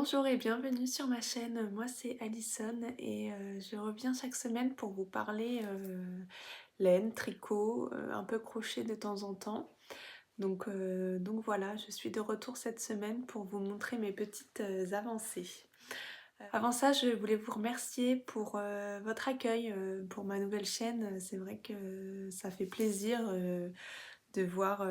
Bonjour et bienvenue sur ma chaîne, moi c'est Alison et je reviens chaque semaine pour vous parler laine, tricot, un peu crochet de temps en temps. Donc voilà, je suis de retour cette semaine pour vous montrer mes petites avancées. Avant ça, je voulais vous remercier pour votre accueil pour ma nouvelle chaîne. C'est vrai que ça fait plaisir de voir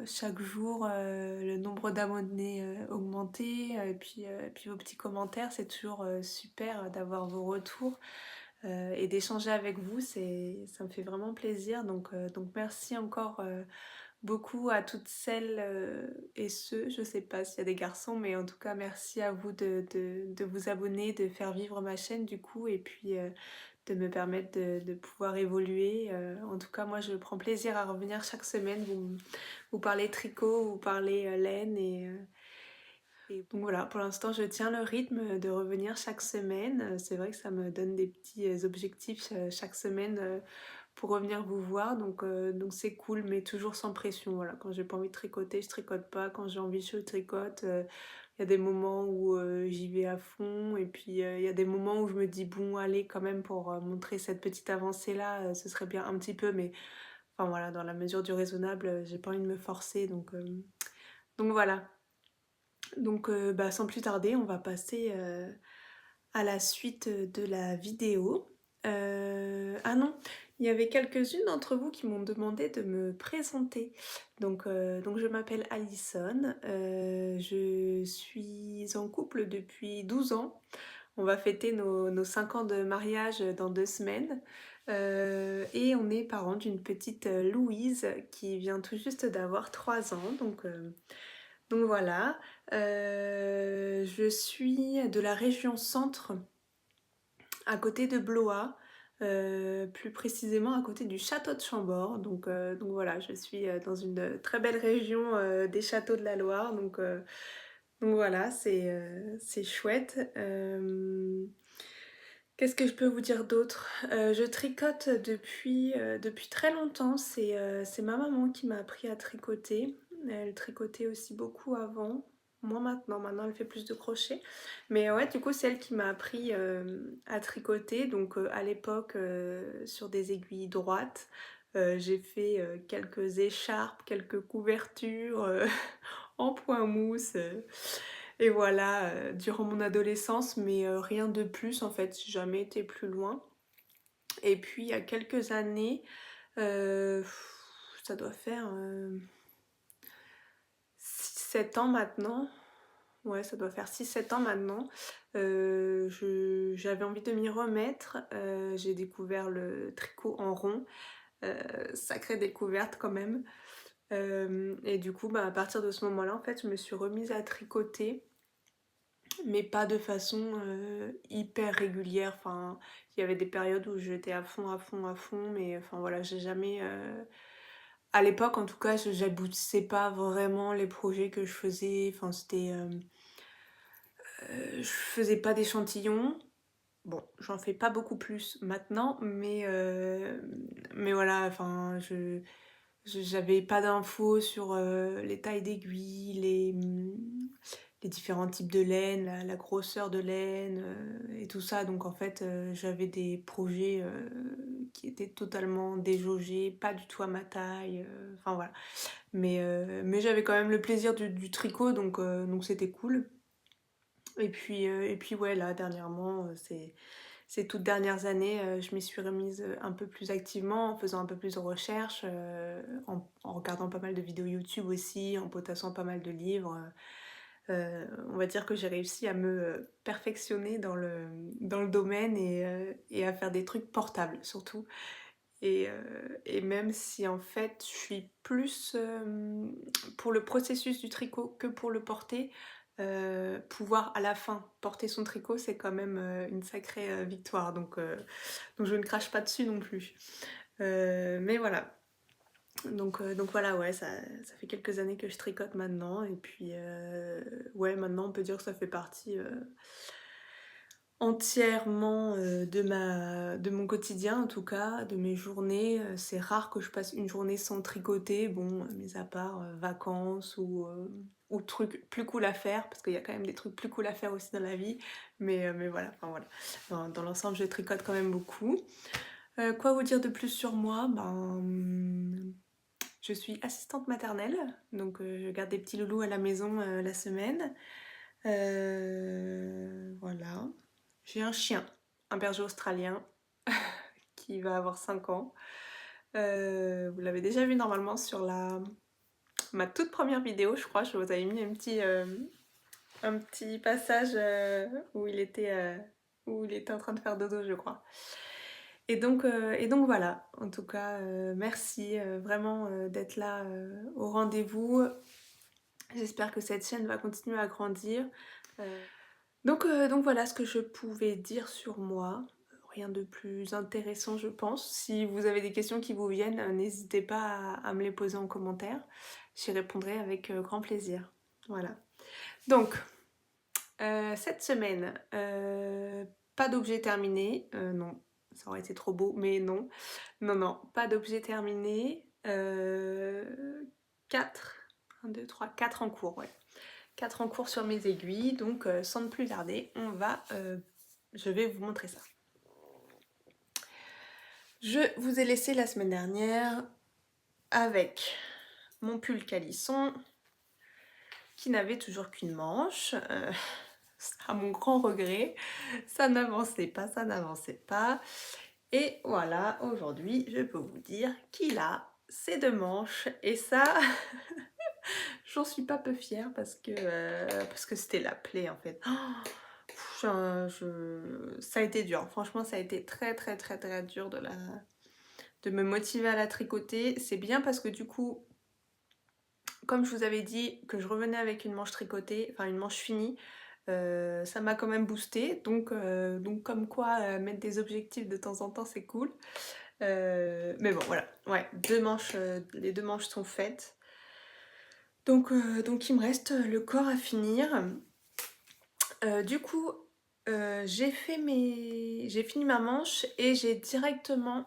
chaque jour le nombre d'abonnés augmenter et puis vos petits commentaires, c'est toujours super d'avoir vos retours et d'échanger avec vous, ça me fait vraiment plaisir. Donc merci encore beaucoup à toutes celles et ceux, je sais pas s'il y a des garçons, mais en tout cas merci à vous de vous abonner, de faire vivre ma chaîne du coup et puis de me permettre de pouvoir évoluer. En tout cas, moi, je prends plaisir à revenir chaque semaine, vous parler tricot, vous parler laine et donc voilà, pour l'instant, je tiens le rythme de revenir chaque semaine. C'est vrai que ça me donne des petits objectifs chaque semaine pour revenir vous voir, donc c'est cool, mais toujours sans pression. Voilà, quand j'ai pas envie de tricoter, je tricote pas. Quand j'ai envie, je tricote. Il y a des moments où j'y vais à fond, et puis il y a des moments où je me dis bon, allez, quand même, pour montrer cette petite avancée-là, ce serait bien un petit peu, mais enfin voilà, dans la mesure du raisonnable, j'ai pas envie de me forcer, donc voilà. Donc bah, sans plus tarder, on va passer à la suite de la vidéo. Ah non, il y avait quelques-unes d'entre vous qui m'ont demandé de me présenter. Donc je m'appelle Alison, je suis en couple depuis 12 ans. On va fêter nos 5 ans de mariage dans 2 semaines. Et on est parents d'une petite Louise qui vient tout juste d'avoir 3 ans. Donc voilà. Je suis de la région centre, à côté de Blois, plus précisément à côté du château de Chambord. Donc voilà, je suis dans une très belle région des châteaux de la Loire. Donc voilà, c'est chouette. Qu'est-ce que je peux vous dire d'autre? Je tricote depuis très longtemps. C'est ma maman qui m'a appris à tricoter. Elle tricotait aussi beaucoup avant. Moi maintenant elle fait plus de crochet. Mais ouais, du coup c'est elle qui m'a appris à tricoter. Donc à l'époque sur des aiguilles droites. J'ai fait quelques écharpes, quelques couvertures en point mousse. Et voilà, durant mon adolescence, mais rien de plus en fait, j'ai jamais été plus loin. Et puis il y a quelques années, euh, ça doit faire 6-7 ans maintenant, ouais ça doit faire 6-7 ans maintenant, j'avais envie de m'y remettre, j'ai découvert le tricot en rond, sacrée découverte quand même. Et du coup bah, à partir de ce moment-là en fait je me suis remise à tricoter mais pas de façon hyper régulière. Enfin, il y avait des périodes où j'étais à fond, à fond, à fond, mais enfin voilà, j'ai jamais. À l'époque, en tout cas, j'aboutissais pas vraiment les projets que je faisais. Enfin, je faisais pas d'échantillons. Bon, j'en fais pas beaucoup plus maintenant, mais voilà, enfin, j'avais pas d'infos sur les tailles d'aiguilles, les différents types de laine, la grosseur de laine et tout ça. Donc en fait, j'avais des projets qui étaient totalement déjaugés, pas du tout à ma taille. Enfin voilà. Mais j'avais quand même le plaisir du tricot, donc c'était cool. Et puis ouais, là, dernièrement, ces toutes dernières années, je m'y suis remise un peu plus activement, en faisant un peu plus de recherches, en regardant pas mal de vidéos YouTube aussi, en potassant pas mal de livres. On va dire que j'ai réussi à me perfectionner dans le domaine et à faire des trucs portables surtout. Et même si en fait je suis plus pour le processus du tricot que pour le porter, pouvoir à la fin porter son tricot, c'est quand même une sacrée victoire. Donc je ne crache pas dessus non plus. Mais voilà. Donc voilà, ouais, ça fait quelques années que je tricote maintenant. Et puis ouais, maintenant on peut dire que ça fait partie entièrement de mon quotidien, en tout cas, de mes journées. C'est rare que je passe une journée sans tricoter, bon, mis à part vacances ou trucs plus cool à faire, parce qu'il y a quand même des trucs plus cool à faire aussi dans la vie, mais voilà, enfin voilà. Dans l'ensemble, je tricote quand même beaucoup. Quoi vous dire de plus sur moi? Je suis assistante maternelle, donc je garde des petits loulous à la maison la semaine. Voilà. J'ai un chien, un berger australien, qui va avoir 5 ans. Vous l'avez déjà vu normalement sur ma toute première vidéo, je crois. Je vous avais mis un petit passage où où il était en train de faire dodo, je crois. Et donc voilà, en tout cas, merci vraiment d'être là au rendez-vous. J'espère que cette chaîne va continuer à grandir. Donc voilà ce que je pouvais dire sur moi. Rien de plus intéressant, je pense. Si vous avez des questions qui vous viennent, n'hésitez pas à me les poser en commentaire. J'y répondrai avec grand plaisir. Voilà. Donc, cette semaine, pas d'objet terminé. Non, ça aurait été trop beau, mais non. Non, pas d'objet terminé. 4, 1, 2, 3, 4 en cours, ouais. 4 en cours sur mes aiguilles, donc sans ne plus tarder, je vais vous montrer ça. Je vous ai laissé la semaine dernière avec mon pull calisson qui n'avait toujours qu'une manche. À mon grand regret, ça n'avançait pas. Et voilà, aujourd'hui, je peux vous dire qu'il a ses 2 manches. Et ça, j'en suis pas peu fière parce que c'était la plaie en fait. Ça a été dur, franchement ça a été très dur de me motiver à la tricoter. C'est bien parce que du coup, comme je vous avais dit que je revenais avec une manche tricotée, enfin une manche finie, ça m'a quand même boosté. Donc comme quoi mettre des objectifs de temps en temps c'est cool. Mais bon voilà, ouais, les 2 manches sont faites. Donc il me reste le corps à finir. Du coup, j'ai fini ma manche et j'ai directement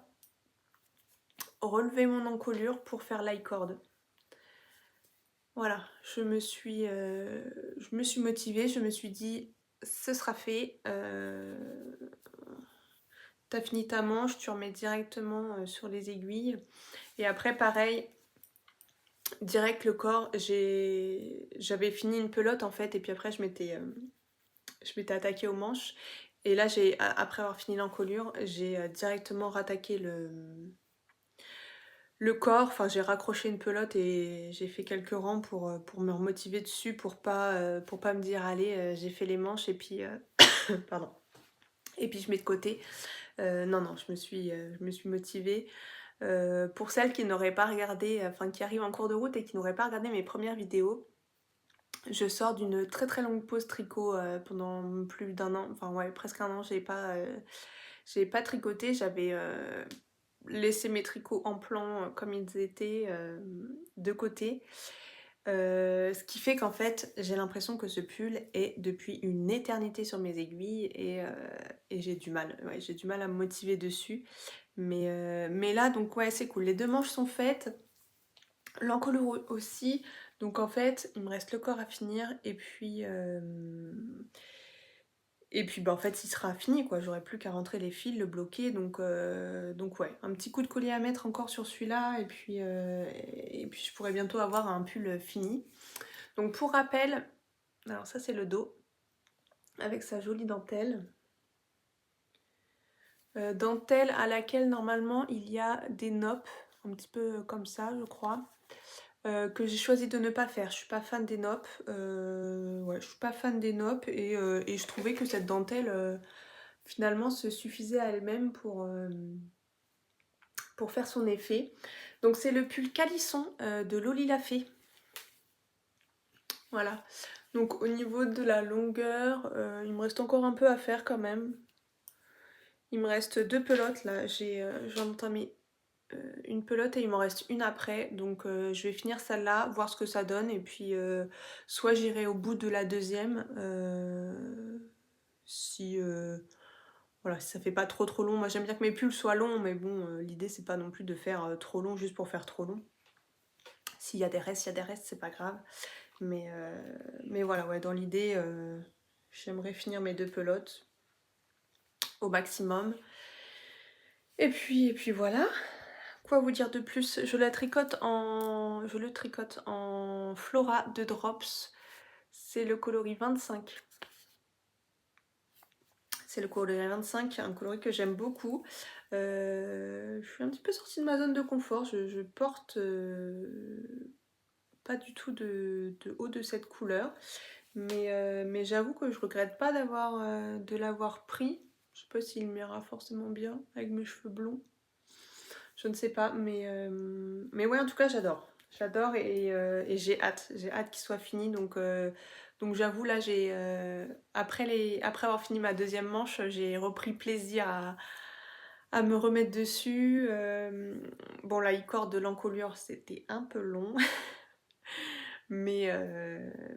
relevé mon encolure pour faire l'i-cord. Voilà, je me suis motivée, je me suis dit ce sera fait. T'as fini ta manche, tu remets directement sur les aiguilles. Et après pareil, direct le corps, j'avais fini une pelote en fait, et puis après je m'étais attaquée aux manches. Et là, après avoir fini l'encolure, j'ai directement rattaqué le corps. Enfin, j'ai raccroché une pelote et j'ai fait quelques rangs pour me remotiver dessus, pour pas me dire allez, j'ai fait les manches et puis pardon. Et puis je mets de côté. Non, je me suis motivée. Pour celles qui n'auraient pas regardé, enfin qui arrivent en cours de route et qui n'auraient pas regardé mes premières vidéos, je sors d'une très longue pause tricot pendant plus d'1 an, enfin ouais, presque 1 an, j'ai pas tricoté, j'avais laissé mes tricots en plan comme ils étaient de côté. Ce qui fait qu'en fait, j'ai l'impression que ce pull est depuis une éternité sur mes aiguilles et j'ai du mal, ouais, j'ai du mal à me motiver dessus. Mais là, donc ouais, c'est cool. Les 2 manches sont faites, l'encolure aussi. Donc en fait, il me reste le corps à finir et puis bah, en fait, il sera fini quoi. J'aurai plus qu'à rentrer les fils, le bloquer. Donc ouais, un petit coup de collier à mettre encore sur celui-là et puis je pourrai bientôt avoir un pull fini. Donc pour rappel, alors ça c'est le dos avec sa jolie dentelle. Dentelle à laquelle normalement il y a des noppes, un petit peu comme ça je crois. Que j'ai choisi de ne pas faire. Je suis pas fan des noppes. Ouais, je suis pas fan des noppes et je trouvais que cette dentelle finalement se suffisait à elle-même pour faire son effet. Donc c'est le pull calisson de Loli la Fée. Voilà. Donc au niveau de la longueur, il me reste encore un peu à faire quand même. Il me reste 2 pelotes là. J'en ai entamé une pelote et il m'en reste une après, donc je vais finir celle-là, voir ce que ça donne et puis soit j'irai au bout de la deuxième si voilà, si ça fait pas trop long. Moi j'aime bien que mes pulls soient longs, mais bon l'idée c'est pas non plus de faire trop long juste pour faire trop long. S'il y a des restes, c'est pas grave, Mais voilà, ouais, dans l'idée, j'aimerais finir mes 2 pelotes au maximum. Et puis voilà. Quoi vous dire de plus? Je le tricote en Flora de Drops. C'est le coloris 25. C'est le coloris 25, un coloris que j'aime beaucoup. Je suis un petit peu sortie de ma zone de confort. Je porte pas du tout de haut de cette couleur. Mais j'avoue que je regrette pas de l'avoir pris. Je sais pas s'il m'ira forcément bien avec mes cheveux blonds. Je ne sais pas, mais ouais, en tout cas, j'adore. J'adore et j'ai hâte. J'ai hâte qu'il soit fini. Donc j'avoue, là, après avoir fini ma deuxième manche, j'ai repris plaisir à me remettre dessus. Bon, la e-cord de l'encolure, c'était un peu long. Mais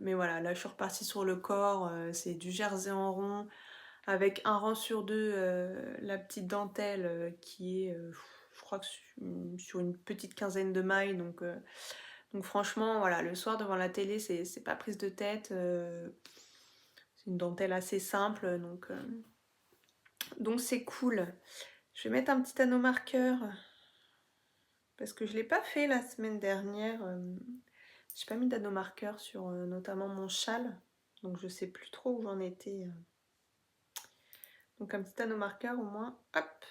voilà, là, je suis repartie sur le corps. C'est du jersey en rond avec un rang sur deux, la petite dentelle qui est, je crois que sur une petite quinzaine de mailles. Donc franchement, voilà, le soir devant la télé, c'est pas prise de tête. C'est une dentelle assez simple, donc c'est cool. Je vais mettre un petit anneau marqueur parce que je l'ai pas fait la semaine dernière. J'ai pas mis d'anneau marqueur sur notamment mon châle, donc je sais plus trop où j'en étais. Donc un petit anneau marqueur au moins, hop,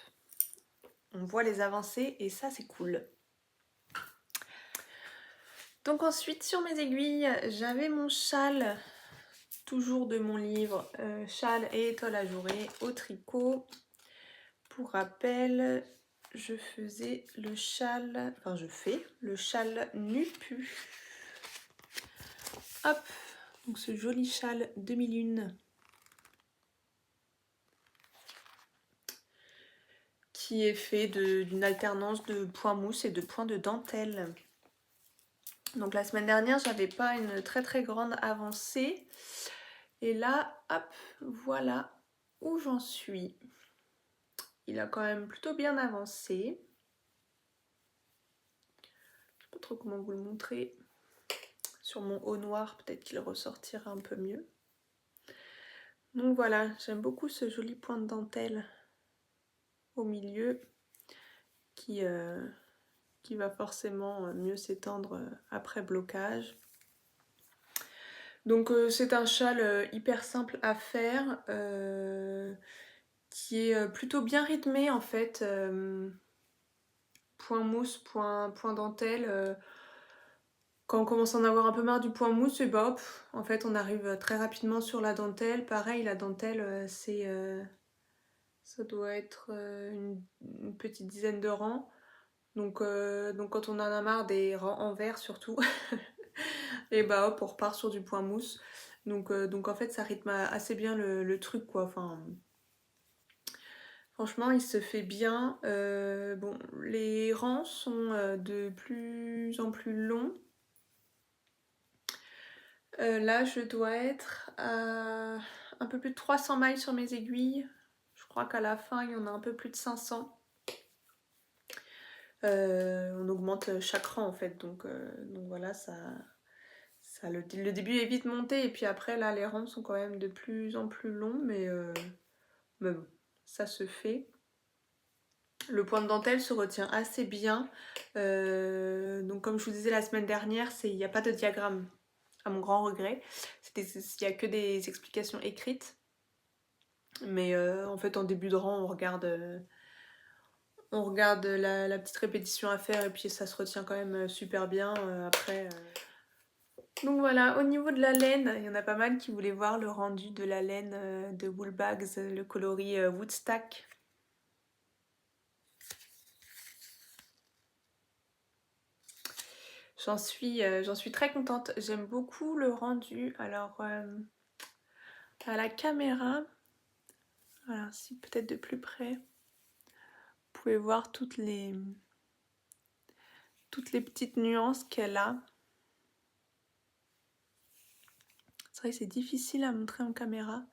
on voit les avancées et ça c'est cool. Donc ensuite sur mes aiguilles, j'avais mon châle, toujours de mon livre, châle et étoile ajourée au tricot. Pour rappel, je fais le châle nu-pu. Hop, donc ce joli châle demi-lune qui est fait d'une alternance de points mousse et de points de dentelle. Donc la semaine dernière, j'avais pas une très très grande avancée. Et là, hop, voilà où j'en suis. Il a quand même plutôt bien avancé. Je sais pas trop comment vous le montrer. Sur mon haut noir, peut-être qu'il ressortira un peu mieux. Donc voilà, j'aime beaucoup ce joli point de dentelle au milieu qui va forcément mieux s'étendre après blocage. Donc c'est un châle hyper simple à faire, qui est plutôt bien rythmé en fait. Point mousse, point dentelle. Quand on commence à en avoir un peu marre du point mousse, et bah hop, en fait on arrive très rapidement sur la dentelle. Pareil, la dentelle ça doit être une petite dizaine de rangs. Donc quand on en a marre des rangs en vert surtout, et bah hop, on repart sur du point mousse. Donc en fait ça rythme assez bien le truc quoi. Enfin, franchement il se fait bien. Bon, les rangs sont de plus en plus longs. Là je dois être à un peu plus de 300 mailles sur mes aiguilles. Je crois qu'à la fin il y en a un peu plus de 500. On augmente chaque rang en fait, donc voilà, le début est vite monté et puis après là les rangs sont quand même de plus en plus longs, mais bon, ça se fait. Le point de dentelle se retient assez bien, donc comme je vous disais la semaine dernière, il n'y a pas de diagramme à mon grand regret, il n'y a que des explications écrites, mais en fait en début de rang on regarde la petite répétition à faire et puis ça se retient quand même super bien après. Donc voilà, au niveau de la laine, il y en a pas mal qui voulaient voir le rendu de la laine de Woolbags, le coloris Woodstack. J'en suis très contente, j'aime beaucoup le rendu. Alors à la caméra, voilà, si peut-être de plus près, vous pouvez voir toutes les petites nuances qu'elle a. C'est vrai que c'est difficile à montrer en caméra,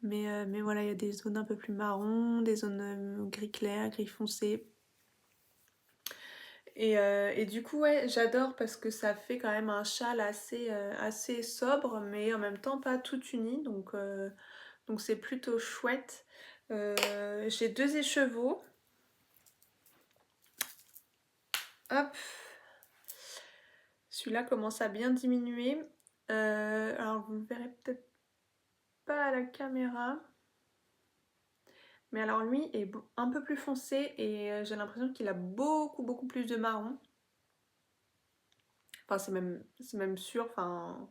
mais voilà, il y a des zones un peu plus marron, des zones gris clair, gris foncé. Et du coup, ouais, j'adore parce que ça fait quand même un châle assez sobre, mais en même temps pas tout uni, donc c'est plutôt chouette. J'ai 2 écheveaux. Hop, celui-là commence à bien diminuer. Alors vous ne verrez peut-être pas à la caméra, mais alors lui est un peu plus foncé et j'ai l'impression qu'il a beaucoup plus de marron. Enfin c'est même sûr, enfin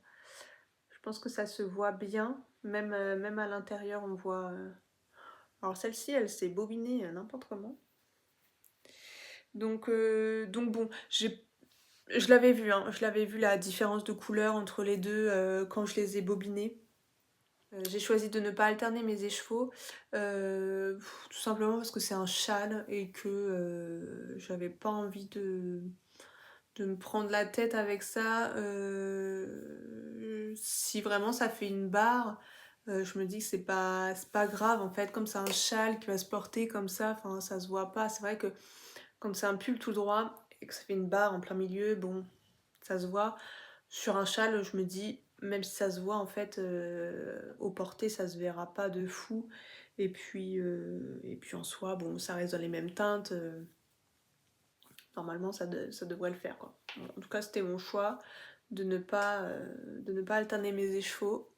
je pense que ça se voit bien, même à l'intérieur on voit... Alors celle-ci elle s'est bobinée n'importe comment. Donc bon, je l'avais vu, hein, je l'avais vu la différence de couleur entre les deux quand je les ai bobinés. J'ai choisi de ne pas alterner mes écheveaux, tout simplement parce que c'est un châle et que j'avais pas envie de me prendre la tête avec ça. Si vraiment ça fait une barre, je me dis que c'est pas grave en fait, comme c'est un châle qui va se porter comme ça, enfin ça se voit pas. C'est vrai que quand c'est un pull tout droit et que ça fait une barre en plein milieu, bon, ça se voit. Sur un châle, je me dis, même si ça se voit, en fait, au porté, ça se verra pas de fou. Et puis en soi, bon, ça reste dans les mêmes teintes. Normalement, ça devrait le faire, quoi. Bon, en tout cas, c'était mon choix de ne pas alterner mes écheveaux.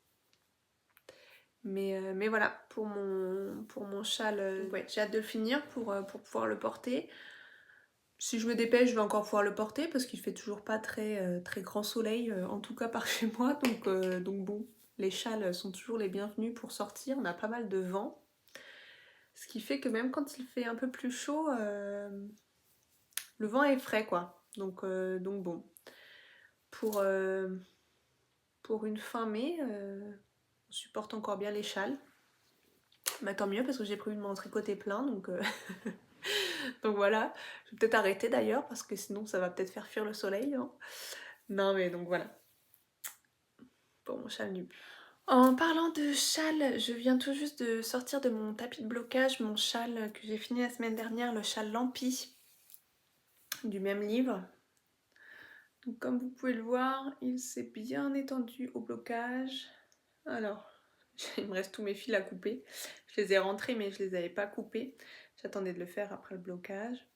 Mais voilà, pour mon châle, ouais, j'ai hâte de le finir pour pouvoir le porter. Si je me dépêche, je vais encore pouvoir le porter parce qu'il fait toujours pas très grand soleil, en tout cas par chez moi. Donc bon, les châles sont toujours les bienvenus pour sortir. On a pas mal de vent. Ce qui fait que même quand il fait un peu plus chaud, le vent est frais quoi. Donc bon, pour, euh, pour une fin mai, on supporte encore bien les châles. Bah, tant mieux parce que j'ai prévu de m'en tricoter plein. Donc voilà, je vais peut-être arrêter d'ailleurs parce que sinon ça va peut-être faire fuir le soleil, hein. Non mais donc voilà. Pour mon châle nu. En parlant de châle, je viens tout juste de sortir de mon tapis de blocage, mon châle que j'ai fini la semaine dernière, le châle Lampi, du même livre. Donc comme vous pouvez le voir, il s'est bien étendu au blocage. Alors, il me reste tous mes fils à couper. Je les ai rentrés mais je les avais pas coupés. J'attendais de le faire après le blocage.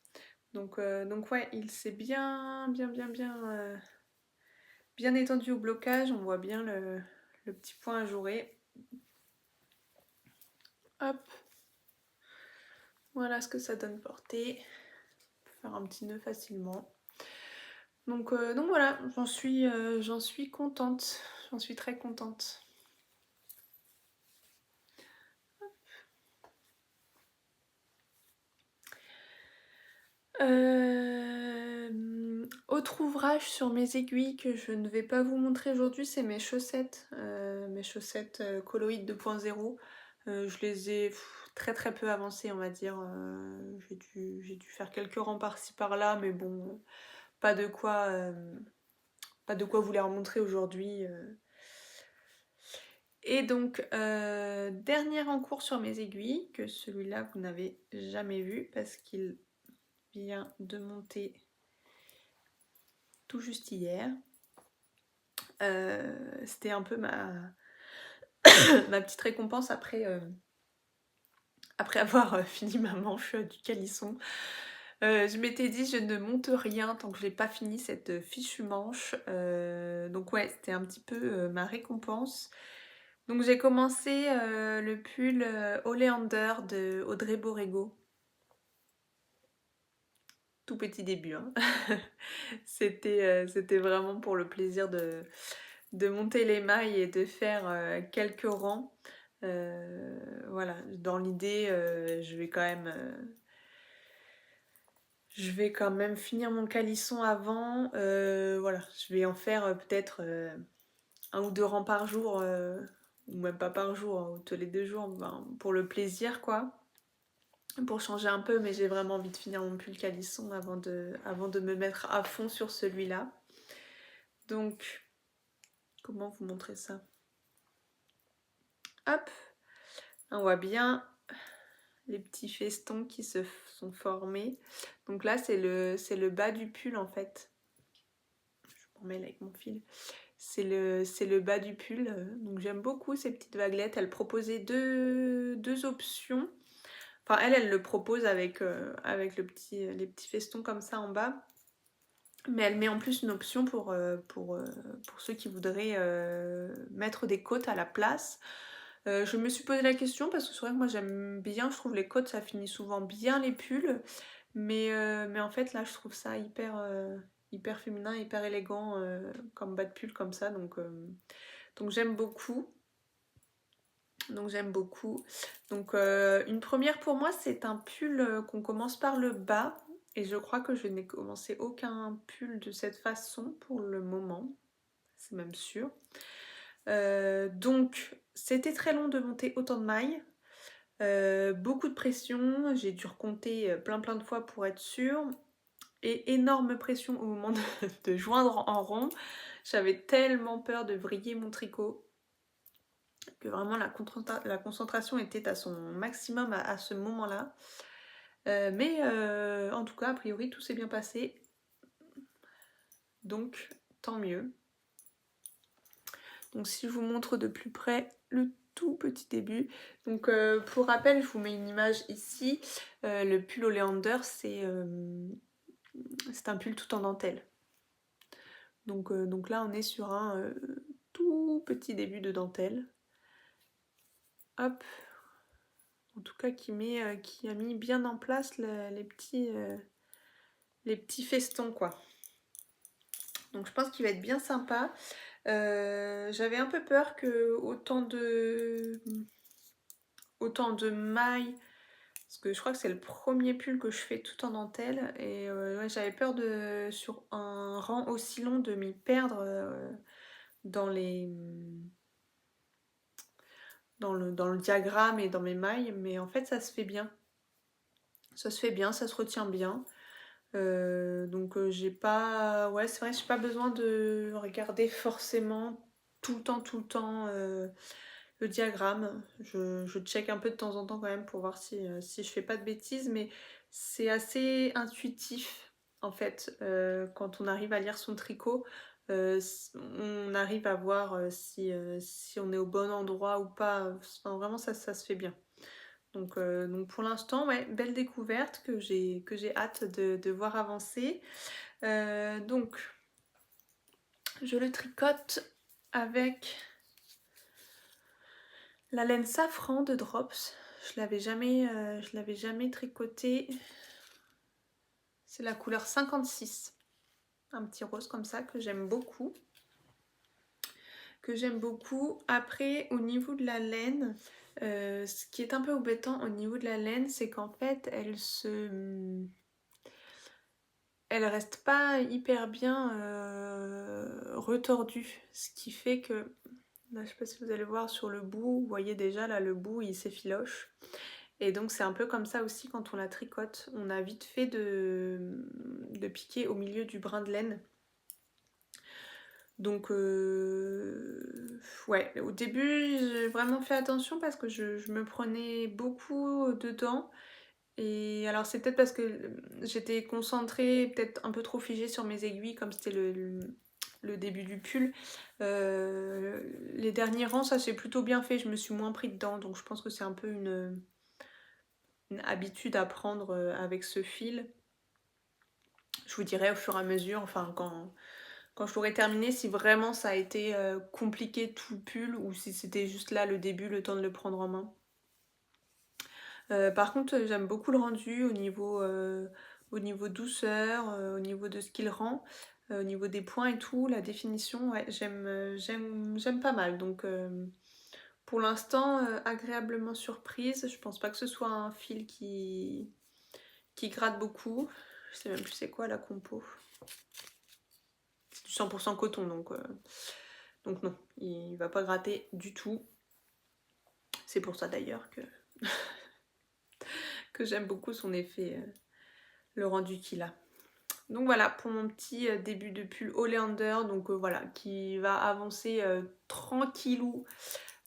Donc ouais, il s'est bien étendu au blocage. On voit bien le petit point ajouré. Hop, voilà ce que ça donne portée. On peut faire un petit nœud facilement. Donc voilà, j'en suis contente. J'en suis très contente. Autre ouvrage sur mes aiguilles que je ne vais pas vous montrer aujourd'hui, c'est mes chaussettes Coloïd 2.0. Je les ai très peu avancées, on va dire. J'ai dû faire quelques rangs par-ci par-là, mais bon, pas de quoi vous les remontrer aujourd'hui. Et donc, dernier en cours sur mes aiguilles, que celui-là vous n'avez jamais vu parce qu'il vient de monter tout juste hier. C'était un peu ma petite récompense après avoir fini ma manche du calisson. Je m'étais dit je ne monte rien tant que je n'ai pas fini cette fichue manche. Donc ouais, c'était un petit peu ma récompense. Donc j'ai commencé le pull Oleander de Audrey Borrego. Tout petit début, hein. C'était vraiment pour le plaisir de monter les mailles et de faire quelques rangs. Voilà, dans l'idée, je vais quand même finir mon calisson avant. Voilà, je vais en faire peut-être un ou deux rangs par jour, ou même pas par jour, hein, ou tous les 2 jours, ben, pour le plaisir quoi. Pour changer un peu, mais j'ai vraiment envie de finir mon pull calisson avant de me mettre à fond sur celui-là. Donc, comment vous montrer ça? Hop, on voit bien les petits festons qui se sont formés. Donc là c'est le bas du pull en fait. Je m'en mêle avec mon fil. C'est le bas du pull. Donc j'aime beaucoup ces petites vaguelettes. Elle proposait deux options. Enfin elle le propose avec les petits festons comme ça en bas. Mais elle met en plus une option pour ceux qui voudraient mettre des côtes à la place. Je me suis posé la question parce que c'est vrai que moi j'aime bien, je trouve les côtes ça finit souvent bien les pulls. Mais en fait là je trouve ça hyper féminin, hyper élégant comme bas de pull comme ça. Donc j'aime beaucoup. Donc une première pour moi c'est un pull qu'on commence par le bas. Et je crois que je n'ai commencé aucun pull de cette façon pour le moment. C'est même sûr. Donc c'était très long de monter autant de mailles. Beaucoup de pression. J'ai dû recompter plein de fois pour être sûre. Et énorme pression au moment de joindre en rond. J'avais tellement peur de vriller mon tricot que vraiment la concentration était à son maximum à ce moment-là. Mais en tout cas, a priori, tout s'est bien passé. Donc, tant mieux. Donc, si je vous montre de plus près le tout petit début. Donc, pour rappel, je vous mets une image ici. Le pull Oleander, c'est un pull tout en dentelle. Donc là, on est sur un tout petit début de dentelle. Hop. En tout cas, qui a mis bien en place les petits festons, quoi. Donc je pense qu'il va être bien sympa. J'avais un peu peur que autant de mailles, parce que je crois que c'est le premier pull que je fais tout en dentelle, et ouais, j'avais peur sur un rang aussi long de m'y perdre dans le diagramme et dans mes mailles, mais en fait ça se fait bien. Ça se fait bien, ça se retient bien. Donc j'ai pas... Ouais, c'est vrai, j'ai pas besoin de regarder forcément tout le temps le diagramme. Je check un peu de temps en temps quand même pour voir si je fais pas de bêtises, mais c'est assez intuitif en fait. Quand on arrive à lire son tricot, on arrive à voir si on est au bon endroit ou pas. Enfin, vraiment ça se fait bien. Donc pour l'instant, ouais, belle découverte que j'ai hâte de voir avancer. Donc je le tricote avec la laine safran de Drops. Je l'avais jamais tricoté. C'est la couleur 56. Un petit rose comme ça que j'aime beaucoup. Après, au niveau de la laine, ce qui est un peu embêtant au niveau de la laine, c'est qu'en fait, elle reste pas hyper bien retordue. Ce qui fait que, là, je sais pas si vous allez voir sur le bout, vous voyez déjà là le bout il s'effiloche. Et donc c'est un peu comme ça aussi quand on la tricote. On a vite fait de piquer au milieu du brin de laine. Donc ouais, au début j'ai vraiment fait attention parce que je me prenais beaucoup dedans. Et alors c'est peut-être parce que j'étais concentrée, peut-être un peu trop figée sur mes aiguilles comme c'était le début du pull. Les derniers rangs ça s'est plutôt bien fait, je me suis moins pris dedans. Donc je pense que c'est un peu une habitude à prendre avec ce fil. Je vous dirai au fur et à mesure, enfin quand je l'aurai terminé, si vraiment ça a été compliqué tout le pull ou si c'était juste là le début, le temps de le prendre en main. Par contre, j'aime beaucoup le rendu au niveau douceur, au niveau de ce qu'il rend, au niveau des points et tout, la définition, ouais, j'aime pas mal. Donc pour l'instant, agréablement surprise. Je pense pas que ce soit un fil qui gratte beaucoup. Je sais même plus c'est quoi la compo. C'est du 100% coton, donc non, il va pas gratter du tout. C'est pour ça d'ailleurs que j'aime beaucoup son effet, le rendu qu'il a. Donc voilà pour mon petit début de pull Oleander, donc voilà, qui va avancer tranquillou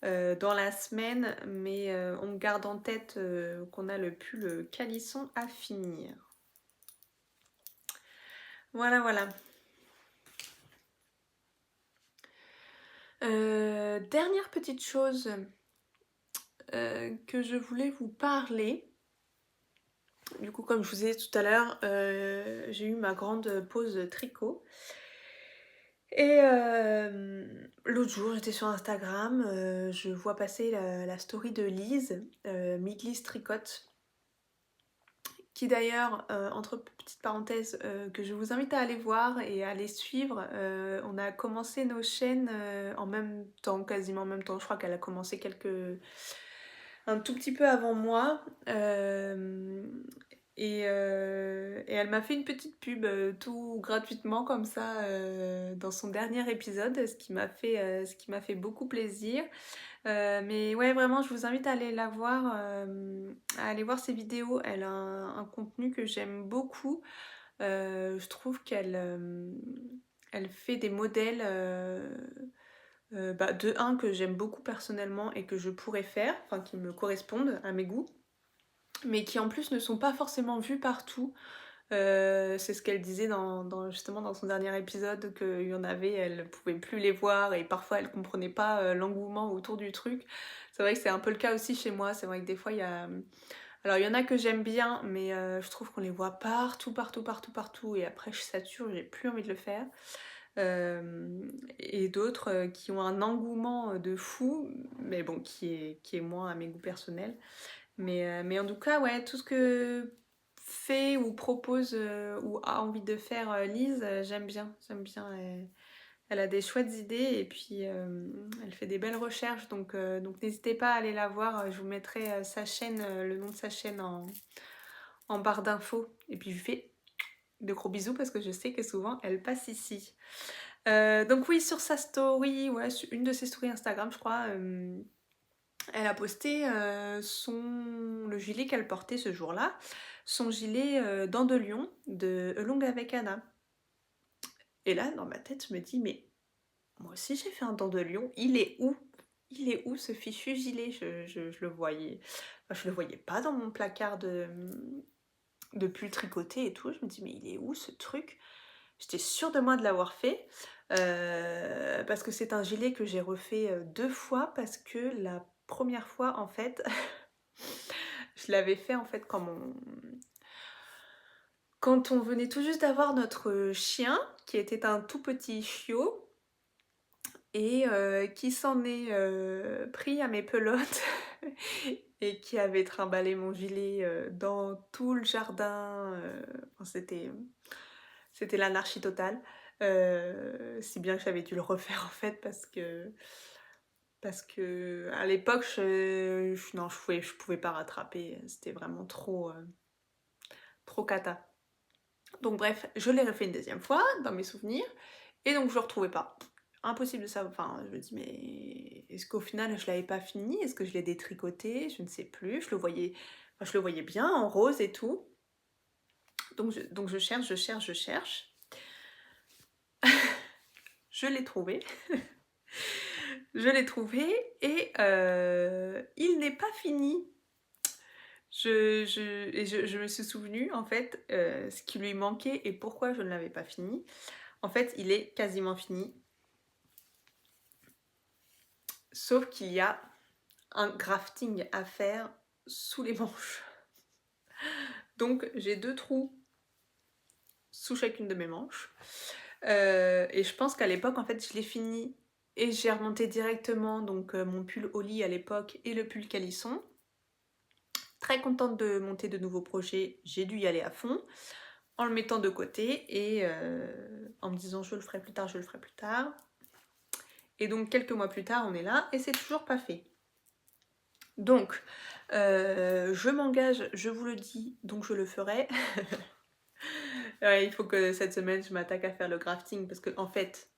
dans la semaine, mais on garde en tête qu'on a le pull calisson à finir. Voilà, voilà. Dernière petite chose que je voulais vous parler. Du coup, comme je vous ai dit tout à l'heure, j'ai eu ma grande pause tricot. Et l'autre jour, j'étais sur Instagram, je vois passer la story de Lise, Miglise Tricote, qui d'ailleurs, entre petites parenthèses, que je vous invite à aller voir et à aller suivre. On a commencé nos chaînes en même temps, quasiment en même temps. Je crois qu'elle a commencé un tout petit peu avant moi. Et elle m'a fait une petite pub tout gratuitement comme ça dans son dernier épisode, ce qui m'a fait beaucoup plaisir. Mais ouais, vraiment, je vous invite à aller la voir, à aller voir ses vidéos. Elle a un contenu que j'aime beaucoup. Je trouve elle fait des modèles de un que j'aime beaucoup personnellement et que je pourrais faire, enfin qui me correspondent à mes goûts, mais qui en plus ne sont pas forcément vus partout. C'est ce qu'elle disait justement dans son dernier épisode, qu'il y en avait, elle pouvait plus les voir et parfois elle comprenait pas l'engouement autour du truc. C'est vrai que c'est un peu le cas aussi chez moi, c'est vrai que des fois il y a... Alors il y en a que j'aime bien, mais je trouve qu'on les voit partout, partout, partout, partout, et après je sature, j'ai plus envie de le faire. Et d'autres qui ont un engouement de fou, mais bon, qui est moins à mes goûts personnels. Mais en tout cas, ouais, tout ce que fait ou propose ou a envie de faire Lise, j'aime bien. J'aime bien. Elle a des chouettes idées et puis elle fait des belles recherches. Donc n'hésitez pas à aller la voir. Je vous mettrai sa chaîne, le nom de sa chaîne en barre d'infos. Et puis je lui fais de gros bisous parce que je sais que souvent elle passe ici. Donc oui, sur sa story, ouais, sur une de ses stories Instagram, je crois, elle a posté le gilet qu'elle portait ce jour-là, son gilet dents de lion de Along avec Anna. Et là, dans ma tête, je me dis, mais moi aussi j'ai fait un dent de lion, il est où? Il est où ce fichu gilet? Je le voyais, enfin, je le voyais pas dans mon placard de pull tricoté et tout. Je me dis, mais il est où ce truc? J'étais sûre de moi de l'avoir fait. Parce que c'est un gilet que j'ai refait 2 fois, parce que la première fois en fait je l'avais fait en fait quand on venait tout juste d'avoir notre chien, qui était un tout petit chiot et qui s'en est pris à mes pelotes et qui avait trimballé mon gilet dans tout le jardin. Enfin, c'était l'anarchie totale. Si bien que j'avais dû le refaire en fait, parce que à l'époque non, je pouvais pas rattraper, c'était vraiment trop cata. Donc bref, je l'ai refait une deuxième fois dans mes souvenirs et donc je le retrouvais pas. Impossible de savoir. Enfin, je me dis, mais est-ce qu'au final je l'avais pas fini? Est-ce que je l'ai détricoté? Je ne sais plus. Je le voyais bien en rose et tout. Donc je cherche, je cherche, je cherche. Je l'ai trouvé. Je l'ai trouvé et il n'est pas fini. Je me suis souvenu en fait ce qui lui manquait et pourquoi je ne l'avais pas fini. En fait, il est quasiment fini. Sauf qu'il y a un grafting à faire sous les manches. Donc j'ai 2 trous sous chacune de mes manches. Et je pense qu'à l'époque, en fait, je l'ai fini et j'ai remonté directement donc mon pull Oli à l'époque et le pull calisson. Très contente de monter de nouveaux projets, j'ai dû y aller à fond en le mettant de côté et en me disant je le ferai plus tard, je le ferai plus tard. Et donc quelques mois plus tard, on est là et c'est toujours pas fait. Donc je m'engage, je vous le dis, donc je le ferai. Ouais, il faut que cette semaine je m'attaque à faire le grafting parce que en fait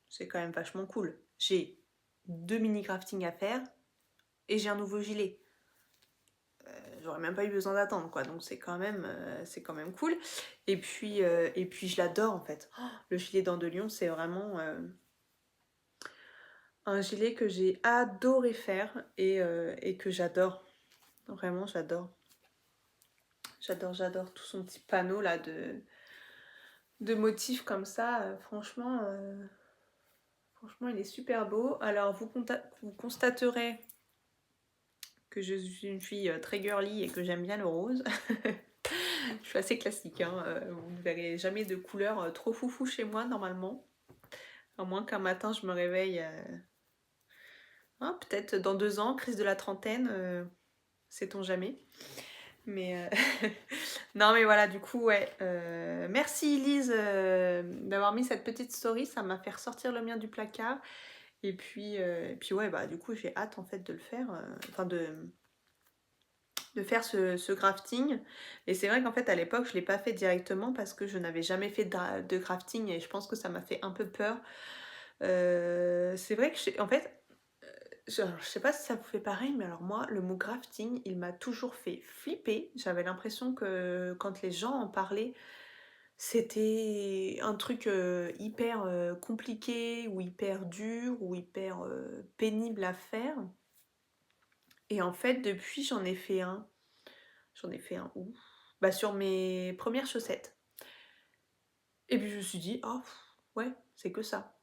c'est quand même vachement cool. J'ai 2 mini grafting à faire et j'ai un nouveau gilet. J'aurais même pas eu besoin d'attendre quoi, donc c'est quand même cool. Et puis je l'adore en fait. Oh, le gilet dents de lion, c'est vraiment Un gilet que j'ai adoré faire et que j'adore. Vraiment, j'adore. J'adore tout son petit panneau là de motifs comme ça. Franchement, il est super beau. Alors, vous constaterez que je suis une fille très girly et que j'aime bien le rose. Je suis assez classique, hein. Vous ne verrez jamais de couleur trop foufou chez moi normalement. À moins qu'un matin je me réveille, hein, peut-être dans 2 ans, crise de la trentaine, sait-on jamais. Mais non mais voilà, du coup ouais. Merci Elise d'avoir mis cette petite story, ça m'a fait ressortir le mien du placard. Et puis ouais, bah du coup j'ai hâte en fait de le faire, enfin de faire ce crafting. Et c'est vrai qu'en fait à l'époque je ne l'ai pas fait directement parce que je n'avais jamais fait de crafting et je pense que ça m'a fait un peu peur. C'est vrai que en fait, je sais pas si ça vous fait pareil, mais alors moi, le mot crafting, il m'a toujours fait flipper. J'avais l'impression que quand les gens en parlaient, c'était un truc hyper compliqué ou hyper dur ou hyper pénible à faire. Et en fait, depuis, j'en ai fait un. J'en ai fait un où? Bah, sur mes premières chaussettes. Et puis je me suis dit, oh, ouais, c'est que ça,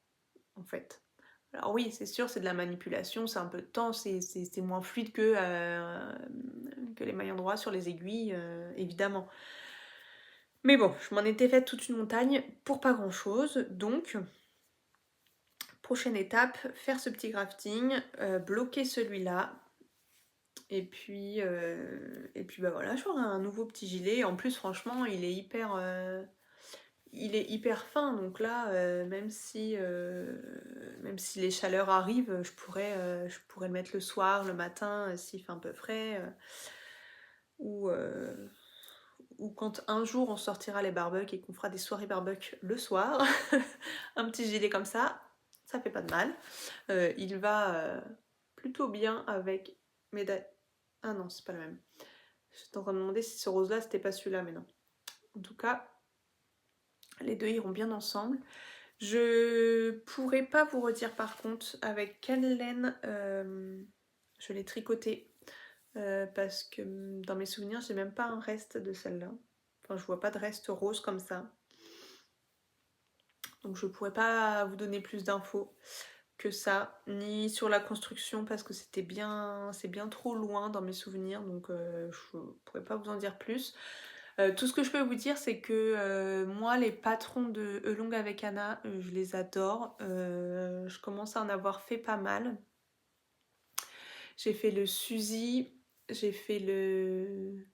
en fait. Alors oui, c'est sûr, c'est de la manipulation, c'est un peu de temps, c'est moins fluide que les mailles endroits sur les aiguilles, évidemment. Mais bon, je m'en étais faite toute une montagne pour pas grand-chose, donc prochaine étape, faire ce petit crafting, bloquer celui-là, et puis bah voilà, j'aurai un nouveau petit gilet. En plus, franchement, il est hyper fin, donc là, même si les chaleurs arrivent, je pourrais le mettre le soir, le matin, s'il fait un peu frais, ou, euh, ou quand un jour on sortira les barbecues et qu'on fera des soirées barbecue le soir, un petit gilet comme ça fait pas de mal. Il va plutôt bien avec mes... Ah non, c'est pas le même. J'étais en train de me demander si ce rose-là, c'était pas celui-là, mais non. En tout cas, les deux iront bien ensemble. Je pourrais pas vous redire par contre avec quelle laine je l'ai tricoté parce que dans mes souvenirs j'ai même pas un reste de celle-là. Enfin je vois pas de reste rose comme ça. Donc je pourrais pas vous donner plus d'infos que ça, ni sur la construction parce que c'est bien trop loin dans mes souvenirs, donc je pourrais pas vous en dire plus. Tout ce que je peux vous dire, c'est que moi, les patrons de Elong avec Anna, je les adore. Je commence à en avoir fait pas mal. J'ai fait le Suzy, j'ai fait le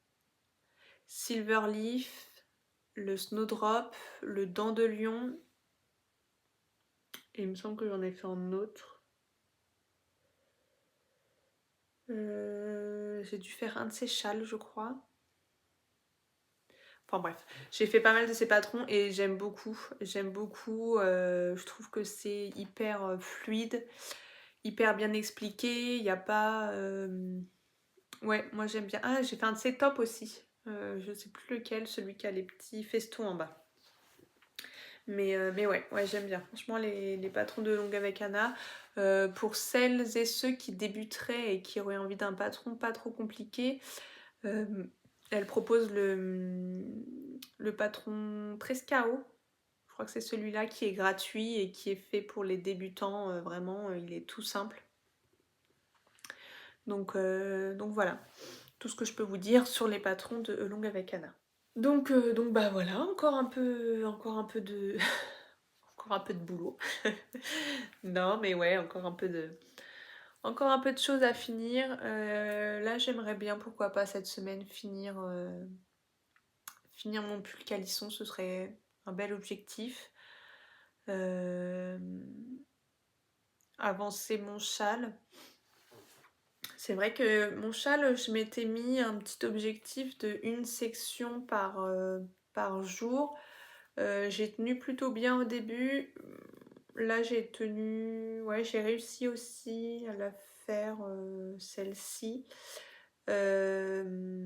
Silverleaf, le Snowdrop, le Dent de Lion. Et il me semble que j'en ai fait un autre. J'ai dû faire un de ces châles, je crois. Enfin bref, j'ai fait pas mal de ces patrons et j'aime beaucoup. J'aime beaucoup. Je trouve que c'est hyper fluide, hyper bien expliqué. Il n'y a pas... Ouais, moi j'aime bien. Ah, j'ai fait un de ces tops aussi. Je sais plus lequel, celui qui a les petits festons en bas. Mais ouais, j'aime bien. Franchement, les patrons de Longue avec Anna. Pour celles et ceux qui débuteraient et qui auraient envie d'un patron pas trop compliqué, elle propose le patron Trescao. Je crois que c'est celui-là qui est gratuit et qui est fait pour les débutants. Vraiment, il est tout simple. Donc voilà, tout ce que je peux vous dire sur les patrons de Longue avec Anna. Donc bah voilà, encore un peu de encore un peu de boulot. Non mais ouais, encore un peu de choses à finir. Là j'aimerais bien, pourquoi pas cette semaine, finir mon pull calisson, ce serait un bel objectif. Avancer mon châle. C'est vrai que mon châle, je m'étais mis un petit objectif de une section par jour. J'ai tenu plutôt bien au début. Là, j'ai réussi aussi à la faire, celle-ci. Mais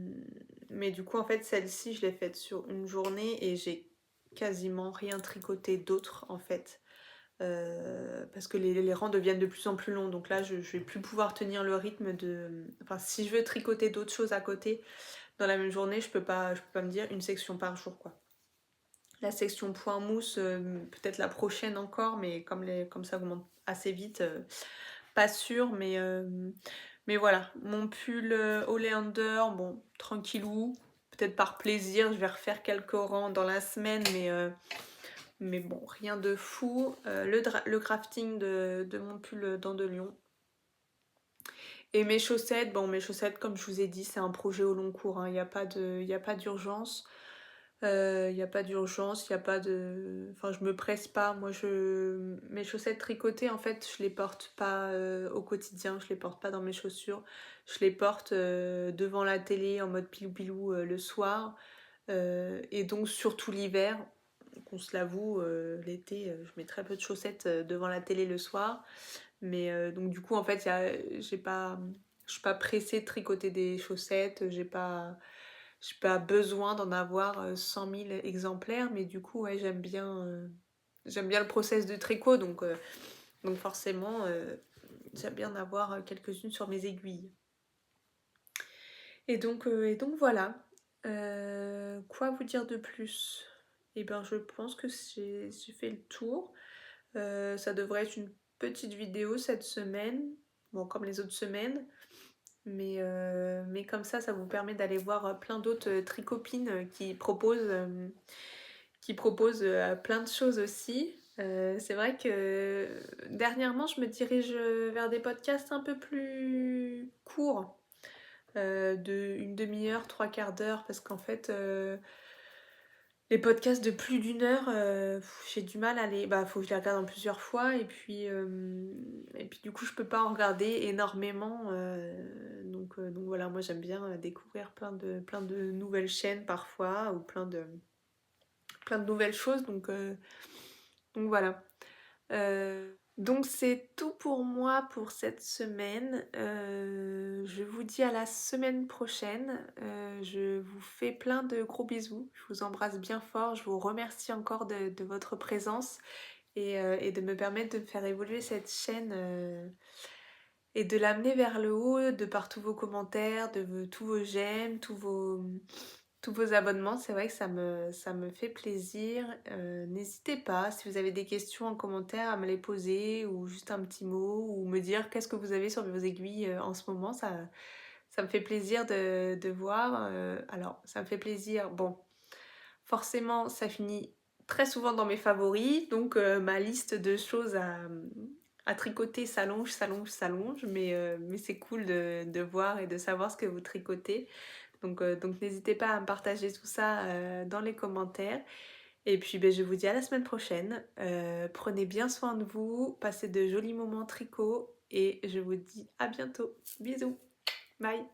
du coup, en fait, celle-ci, je l'ai faite sur une journée et j'ai quasiment rien tricoté d'autre, en fait. parce que les rangs deviennent de plus en plus longs. Donc là, je vais plus pouvoir tenir le rythme Enfin, si je veux tricoter d'autres choses à côté dans la même journée, je peux pas me dire une section par jour, quoi. La section point mousse, peut-être la prochaine encore, mais comme ça augmente assez vite, pas sûr, mais voilà. Mon pull Oleander, bon, tranquillou. Peut-être par plaisir, je vais refaire quelques rangs dans la semaine, mais bon, rien de fou. Le crafting de mon pull Dents de Lion. Et mes chaussettes, bon, mes chaussettes, comme je vous ai dit, c'est un projet au long cours, hein. Il n'y a pas d'urgence. Il n'y a pas d'urgence, il n'y a pas de... Enfin, je me presse pas. Moi, mes chaussettes tricotées, en fait, je les porte pas au quotidien. Je les porte pas dans mes chaussures. Je les porte devant la télé en mode pilou-pilou le soir. Et donc, surtout l'hiver, qu'on se l'avoue, l'été, je mets très peu de chaussettes devant la télé le soir. Mais donc, du coup, en fait, je suis pas pressée de tricoter des chaussettes. J'ai pas besoin d'en avoir 100 000 exemplaires, mais du coup, ouais, j'aime bien le process de tricot, donc forcément, j'aime bien en avoir quelques-unes sur mes aiguilles. Et donc voilà. Quoi vous dire de plus? Eh ben, je pense que j'ai fait le tour. Ça devrait être une petite vidéo cette semaine, bon, comme les autres semaines. Mais comme ça vous permet d'aller voir plein d'autres tricopines qui proposent plein de choses aussi. C'est vrai que dernièrement, je me dirige vers des podcasts un peu plus courts, de une demi-heure, trois quarts d'heure, parce qu'en fait, les podcasts de plus d'une heure, j'ai du mal à les... Bah, faut que je les regarde en plusieurs fois et puis du coup, je peux pas en regarder énormément. Donc voilà, moi j'aime bien découvrir plein de nouvelles chaînes parfois ou plein de nouvelles choses. Donc voilà. Donc c'est tout pour moi pour cette semaine. Je vous dis à la semaine prochaine. Je vous fais plein de gros bisous. Je vous embrasse bien fort. Je vous remercie encore de votre présence et de me permettre de faire évoluer cette chaîne et de l'amener vers le haut de par tous vos commentaires, tous vos j'aime, tous vos abonnements. C'est vrai que ça me fait plaisir. N'hésitez pas, si vous avez des questions en commentaire, à me les poser ou juste un petit mot ou me dire qu'est-ce que vous avez sur vos aiguilles en ce moment. Ça me fait plaisir de voir. Alors, ça me fait plaisir. Bon, forcément, ça finit très souvent dans mes favoris. Donc, ma liste de choses à tricoter s'allonge. Mais c'est cool de voir et de savoir ce que vous tricotez. Donc n'hésitez pas à me partager tout ça dans les commentaires. Et puis ben, je vous dis à la semaine prochaine. Prenez bien soin de vous, passez de jolis moments tricot et je vous dis à bientôt. Bisous, bye.